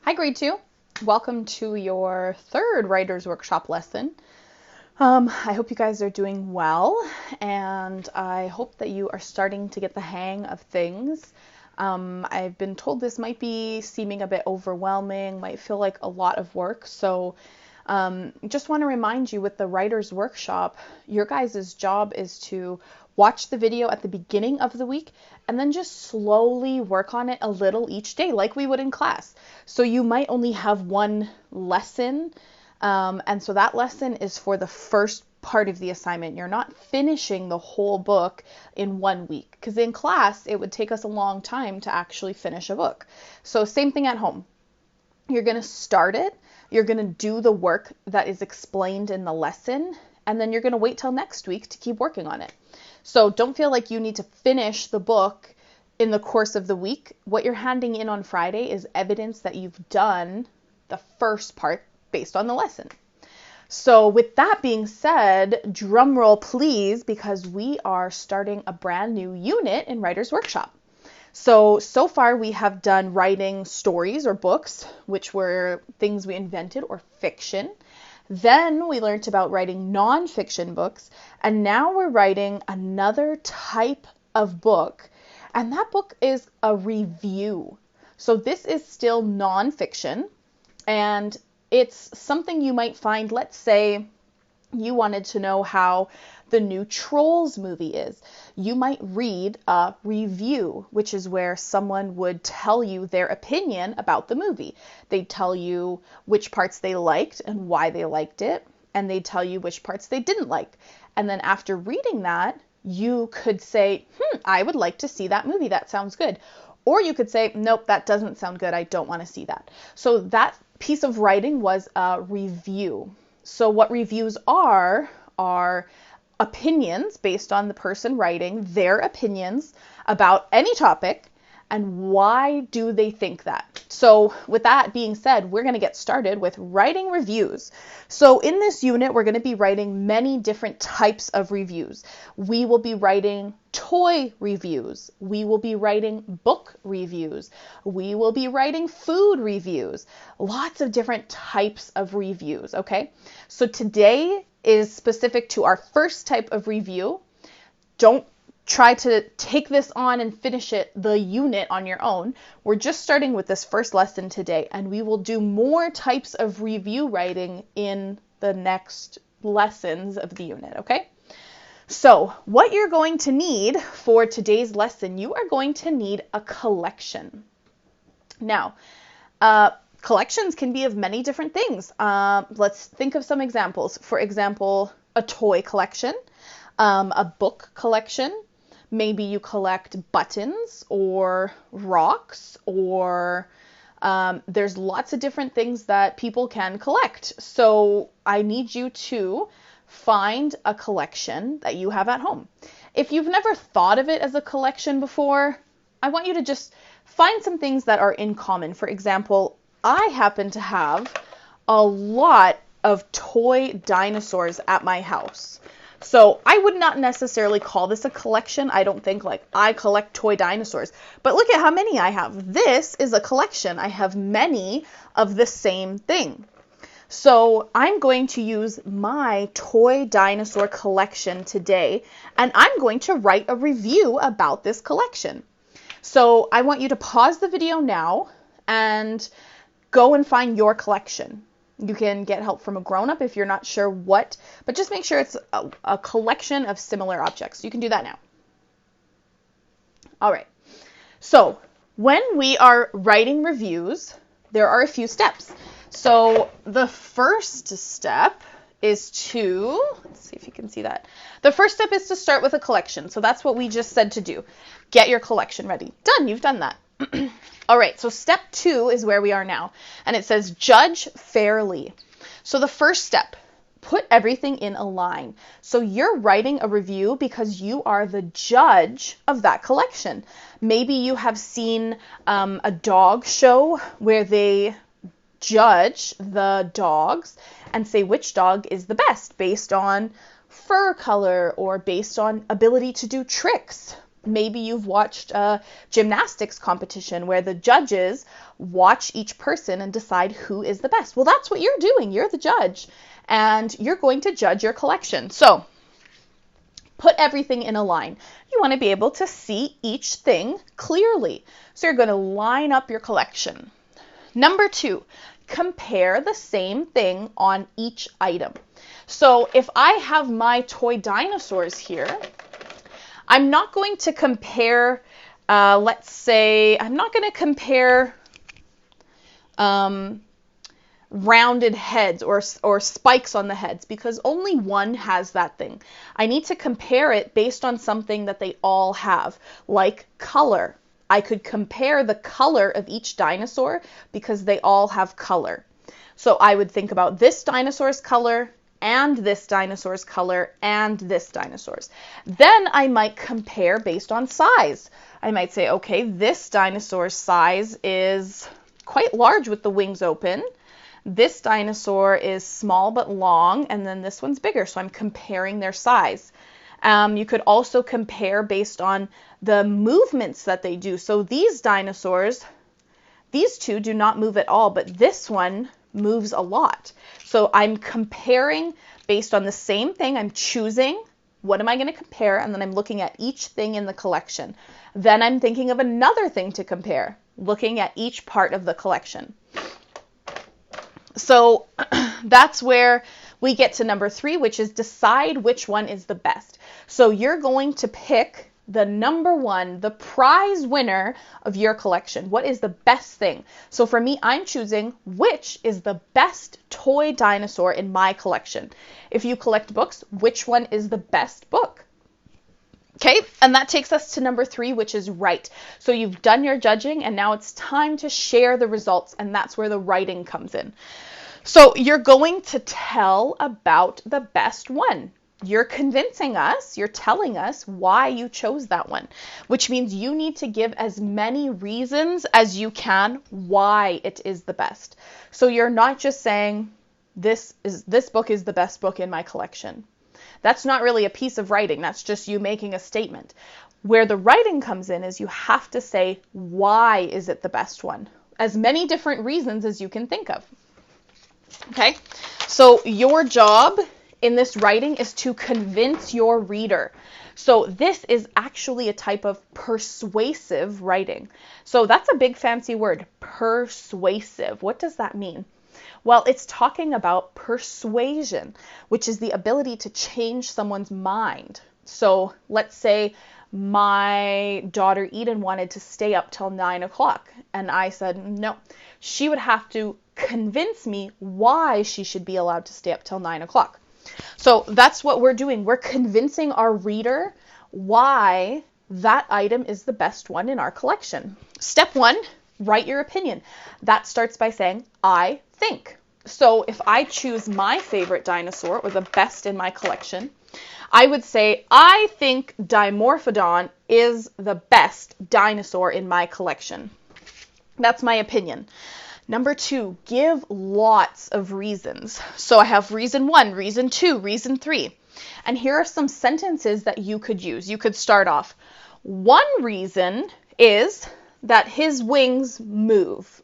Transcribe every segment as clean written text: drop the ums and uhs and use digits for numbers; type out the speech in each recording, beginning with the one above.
Hi, grade 2. Welcome to your third writer's workshop lesson. I hope you guys are doing well, and I hope that you are starting to get the hang of things. I've been told this might be seeming a bit overwhelming, might feel like a lot of work, so just want to remind you with the writer's workshop, your guys' job is to watch the video at the beginning of the week and then just slowly work on it a little each day like we would in class. So you might only have one lesson, and so that lesson is for the first part of the assignment. You're not finishing the whole book in 1 week, because in class it would take us a long time to actually finish a book. So same thing at home. You're going to start it, you're going to do the work that is explained in the lesson, and then you're going to wait till next week to keep working on it. So don't feel like you need to finish the book in the course of the week. What you're handing in on Friday is evidence that you've done the first part based on the lesson. So with that being said, drum roll please, because we are starting a brand new unit in Writer's Workshop. So far we have done writing stories or books, which were things we invented, or fiction. Then we learned about writing nonfiction books, and now we're writing another type of book, and that book is a review. So this is still nonfiction, and it's something you might find, let's say you wanted to know how the new Trolls movie is. You might read a review, which is where someone would tell you their opinion about the movie. They'd tell you which parts they liked and why they liked it, and they'd tell you which parts they didn't like. And then after reading that, you could say, I would like to see that movie. That sounds good. Or you could say, nope, that doesn't sound good. I don't want to see that. So that piece of writing was a review. So what reviews are opinions based on the person writing, their opinions about any topic, and why do they think that. So with that being said, we're going to get started with writing reviews. So in this unit, we're going to be writing many different types of reviews. We will be writing toy reviews. We will be writing book reviews. We will be writing food reviews. Lots of different types of reviews, okay? So today is specific to our first type of review. Don't try to take this on and finish the unit on your own. We're just starting with this first lesson today, and we will do more types of review writing in the next lessons of the unit, okay? So what you're going to need for today's lesson, you are going to need a collection. Now, collections can be of many different things. Let's think of some examples. For example, a toy collection, a book collection. Maybe you collect buttons or rocks, or there's lots of different things that people can collect. So I need you to find a collection that you have at home. If you've never thought of it as a collection before, I want you to just find some things that are in common. For example, I happen to have a lot of toy dinosaurs at my house. So I would not necessarily call this a collection. I don't think like I collect toy dinosaurs, but look at how many I have. This is a collection. I have many of the same thing. So I'm going to use my toy dinosaur collection today, and I'm going to write a review about this collection. So I want you to pause the video now and go and find your collection. You can get help from a grown-up if you're not sure what, but just make sure it's a collection of similar objects. You can do that now. All right. So when we are writing reviews, there are a few steps. So the first step is to, let's see if you can see that. The first step is to start with a collection. So that's what we just said to do. Get your collection ready. Done. You've done that. All right, so step 2 is where we are now, and it says judge fairly. So the first step, put everything in a line. So you're writing a review because you are the judge of that collection. Maybe you have seen a dog show where they judge the dogs and say which dog is the best based on fur color or based on ability to do tricks. Maybe you've watched a gymnastics competition where the judges watch each person and decide who is the best. Well, that's what you're doing. You're the judge, and you're going to judge your collection. So put everything in a line. You want to be able to see each thing clearly. So you're going to line up your collection. Number 2, compare the same thing on each item. So if I have my toy dinosaurs here, I'm not going to compare, let's say, I'm not going to compare rounded heads or spikes on the heads, because only one has that thing. I need to compare it based on something that they all have, like color. I could compare the color of each dinosaur because they all have color. So I would think about this dinosaur's color and this dinosaur's color and this dinosaur's. Then I might compare based on size. I might say, okay, this dinosaur's size is quite large with the wings open. This dinosaur is small but long, and then this one's bigger, so I'm comparing their size. You could also compare based on the movements that they do. So these dinosaurs, these two do not move at all, but this one moves a lot. So I'm comparing based on the same thing. I'm choosing what am I going to compare, and then I'm looking at each thing in the collection. Then I'm thinking of another thing to compare, looking at each part of the collection. So that's where we get to number 3, which is decide which one is the best. So you're going to pick the number 1, the prize winner of your collection. What is the best thing? So for me, I'm choosing which is the best toy dinosaur in my collection. If you collect books, which one is the best book? Okay, and that takes us to number 3, which is write. So you've done your judging, and now it's time to share the results, and that's where the writing comes in. So you're going to tell about the best one. You're convincing us, you're telling us why you chose that one, which means you need to give as many reasons as you can why it is the best. So you're not just saying, this book is the best book in my collection. That's not really a piece of writing. That's just you making a statement. Where the writing comes in is you have to say, why is it the best one? As many different reasons as you can think of. Okay, so your job in this writing is to convince your reader. So this is actually a type of persuasive writing. So that's a big fancy word, persuasive. What does that mean? Well, it's talking about persuasion, which is the ability to change someone's mind. So let's say my daughter Eden wanted to stay up till 9 o'clock, and I said no. She would have to convince me why she should be allowed to stay up till 9 o'clock. So that's what we're doing. We're convincing our reader why that item is the best one in our collection. Step 1, write your opinion. That starts by saying, I think. So if I choose my favorite dinosaur or the best in my collection, I would say, I think Dimorphodon is the best dinosaur in my collection. That's my opinion. Number 2, give lots of reasons. So I have reason 1, reason 2, reason 3. And here are some sentences that you could use. You could start off, one reason is that his wings move.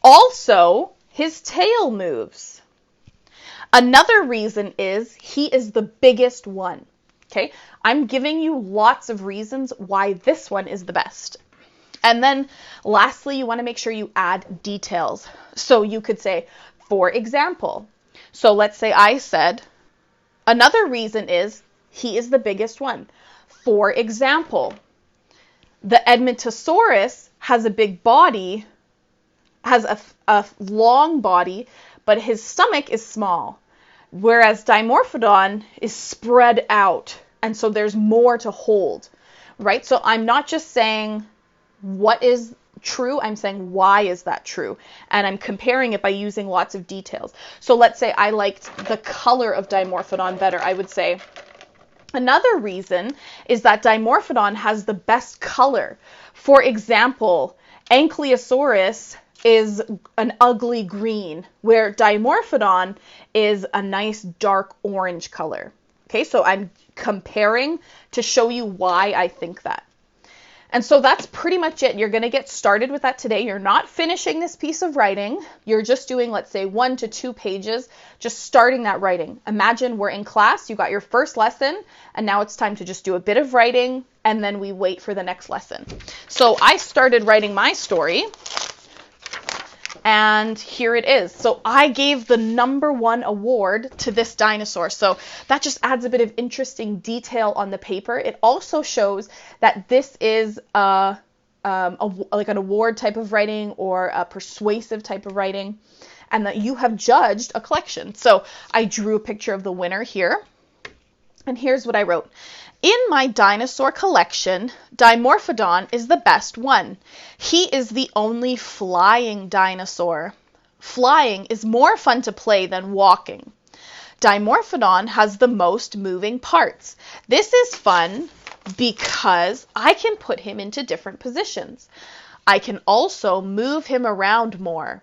Also, his tail moves. Another reason is he is the biggest one. Okay, I'm giving you lots of reasons why this one is the best. And then lastly, you want to make sure you add details. So you could say, for example. So let's say I said, another reason is he is the biggest one. For example, the Edmontosaurus has a big body, has a long body, but his stomach is small. Whereas Dimorphodon is spread out, and so there's more to hold, right? So I'm not just saying what is true, I'm saying why is that true? And I'm comparing it by using lots of details. So let's say I liked the color of Dimorphodon better. I would say, another reason is that Dimorphodon has the best color. For example, Ankylosaurus is an ugly green, where Dimorphodon is a nice dark orange color. Okay, so I'm comparing to show you why I think that. And so that's pretty much it. You're going to get started with that today. You're not finishing this piece of writing. You're just doing, let's say, 1 to 2 pages, just starting that writing. Imagine we're in class, you got your first lesson, and now it's time to just do a bit of writing, and then we wait for the next lesson. So I started writing my story, and here it is. So I gave the #1 award to this dinosaur. So that just adds a bit of interesting detail on the paper. It also shows that this is like an award type of writing or a persuasive type of writing, and that you have judged a collection. So I drew a picture of the winner here, and here's what I wrote. In my dinosaur collection, Dimorphodon is the best one. He is the only flying dinosaur. Flying is more fun to play than walking. Dimorphodon has the most moving parts. This is fun because I can put him into different positions. I can also move him around more.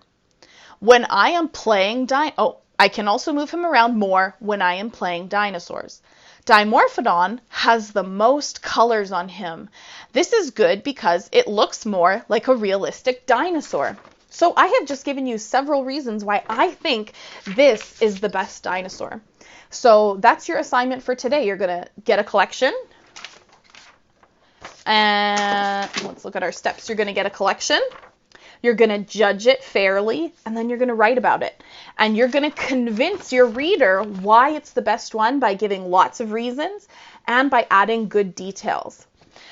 When I am playing I can also move him around more when I am playing dinosaurs. Dimorphodon has the most colors on him. This is good because it looks more like a realistic dinosaur. So I have just given you several reasons why I think this is the best dinosaur. So that's your assignment for today. You're going to get a collection. And let's look at our steps. You're going to get a collection. You're going to judge it fairly, and then you're going to write about it. And you're going to convince your reader why it's the best one by giving lots of reasons and by adding good details.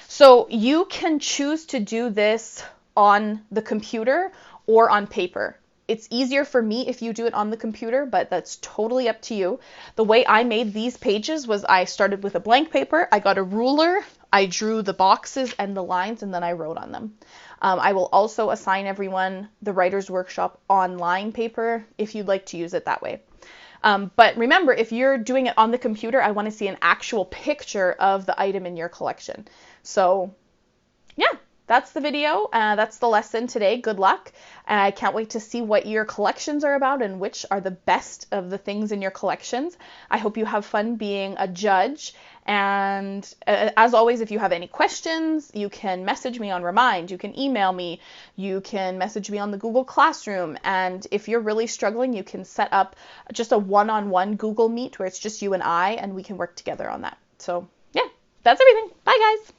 So you can choose to do this on the computer or on paper. It's easier for me if you do it on the computer, but that's totally up to you. The way I made these pages was I started with a blank paper, I got a ruler, I drew the boxes and the lines, and then I wrote on them. I will also assign everyone the Writer's Workshop online paper if you'd like to use it that way. But remember, if you're doing it on the computer, I want to see an actual picture of the item in your collection. So yeah, that's the video. That's the lesson today. Good luck. I can't wait to see what your collections are about and which are the best of the things in your collections. I hope you have fun being a judge. And as always, if you have any questions, you can message me on Remind, you can email me, you can message me on the Google Classroom. And if you're really struggling, you can set up just a one-on-one Google Meet where it's just you and I, and we can work together on that. So yeah, that's everything. Bye guys.